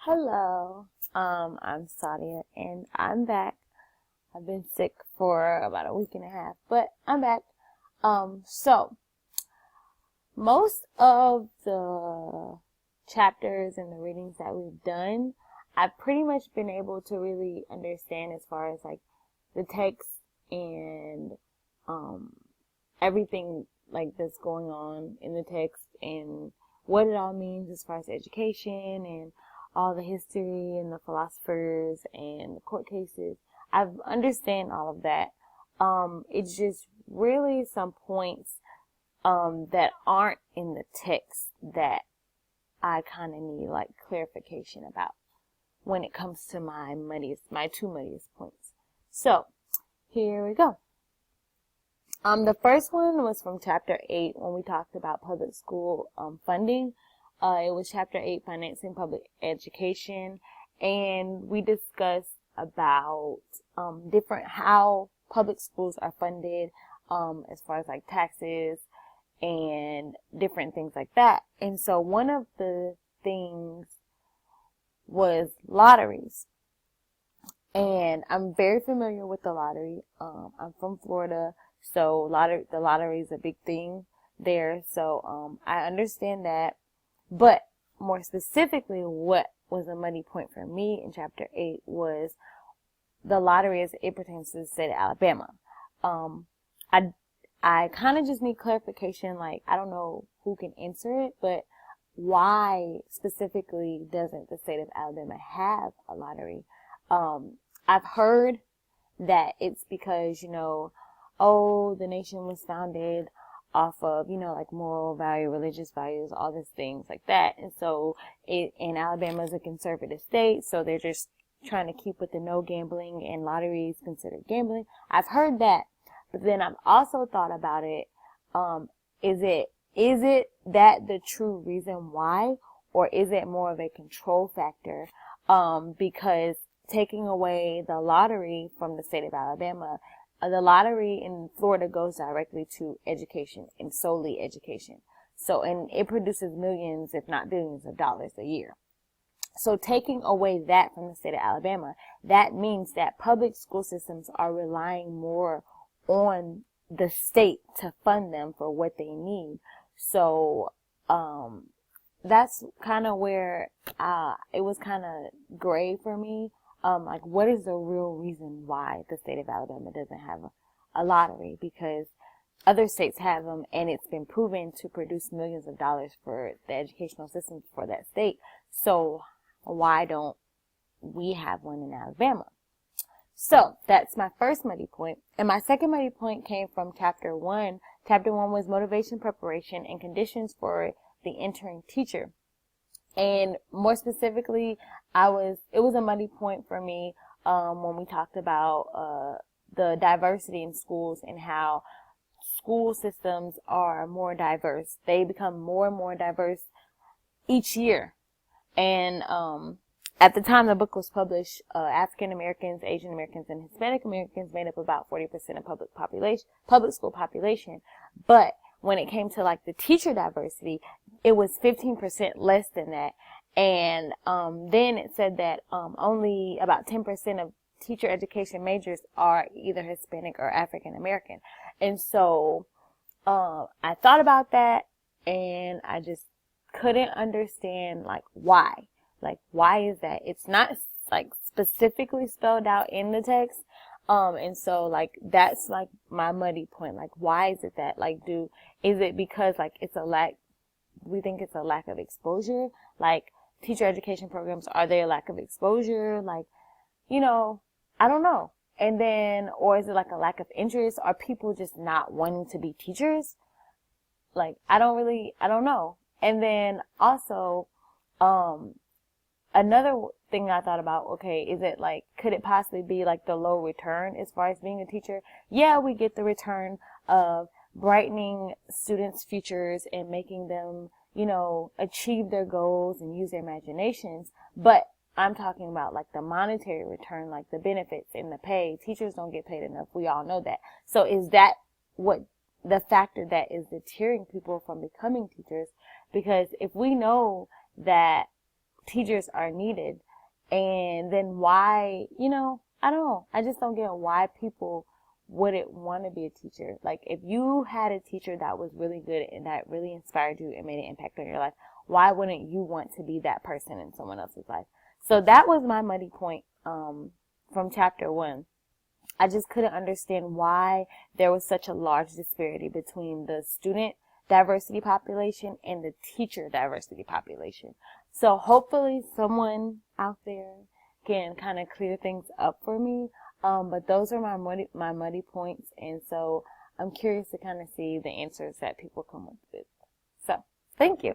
Hello, I'm Sadia and I'm back. I've been sick for about a week and a half, but I'm back. So most of the chapters and the readings that we've done, I've pretty much been able to really understand as far as like the text and um everything like that's going on in the text and what it all means as far as education and all the history and the philosophers and the court cases. I've understand all of that. It's just really some points that aren't in the text that I kind of need like clarification about when it comes to my two muddiest points. So here we go. The first one was from chapter 8 when we talked about public school funding. It was chapter 8, financing public education, and we discussed about how public schools are funded, as far as like taxes and different things like that. And so one of the things was lotteries. And I'm very familiar with the lottery. I'm from Florida, so the lottery is a big thing there. So I understand that. But more specifically, what was a muddy point for me in chapter 8 was the lottery as it pertains to the state of Alabama. I kind of just need clarification. Like, I don't know who can answer it, but why specifically doesn't the state of Alabama have a lottery? I've heard that it's because, the nation was founded off of, like moral value, religious values, all these things like that. And so and Alabama is a conservative state, so they're just trying to keep with the no gambling and lotteries considered gambling. I've heard that, but then I've also thought about it. Is it that the true reason why, or is it more of a control factor? Because taking away the lottery from the state of Alabama, the lottery in Florida goes directly to education and solely education. So, and it produces millions, if not billions of dollars a year. So taking away that from the state of Alabama, that means that public school systems are relying more on the state to fund them for what they need. So, that's kind of where, it was kind of gray for me. Like, what is the real reason why the state of Alabama doesn't have a lottery? Because other states have them, and it's been proven to produce millions of dollars for the educational system for that state. So why don't we have one in Alabama? So that's my first muddy point. And my second muddy point came from chapter 1. Chapter 1 was motivation, preparation, and conditions for the entering teacher. And more specifically, it was a muddy point for me, when we talked about, the diversity in schools and how school systems are more diverse. They become more and more diverse each year. And, at the time the book was published, African Americans, Asian Americans, and Hispanic Americans made up about 40% of public school population. But when it came to like the teacher diversity, it was 15% less than that. And then it said that only about 10% of teacher education majors are either Hispanic or African American. And so I thought about that, and I just couldn't understand like why. Like, why is that? It's not like specifically spelled out in the text. And so like that's like my muddy point. Like, why is it that? Like, is it because like we think it's a lack of exposure? Like, teacher education programs, are they a lack of exposure? Like, I don't know. And then, or is it like a lack of interest? Are people just not wanting to be teachers? Like, I don't know. And then also, another thing I thought about, okay, is it like, could it possibly be like the low return as far as being a teacher? Yeah, we get the return of brightening students' futures and making them, achieve their goals and use their imaginations. But I'm talking about like the monetary return, like the benefits and the pay. Teachers don't get paid enough. We all know that. So is that what the factor that is deterring people from becoming teachers? Because if we know that teachers are needed. And then why, I don't know. I just don't get why people wouldn't want to be a teacher. Like, if you had a teacher that was really good and that really inspired you and made an impact on your life, why wouldn't you want to be that person in someone else's life? So that was my muddy point, from chapter 1. I just couldn't understand why there was such a large disparity between the student diversity population and the teacher diversity population. So hopefully someone out there can kind of clear things up for me. But those are my muddy points. And so I'm curious to kind of see the answers that people come up with. So thank you.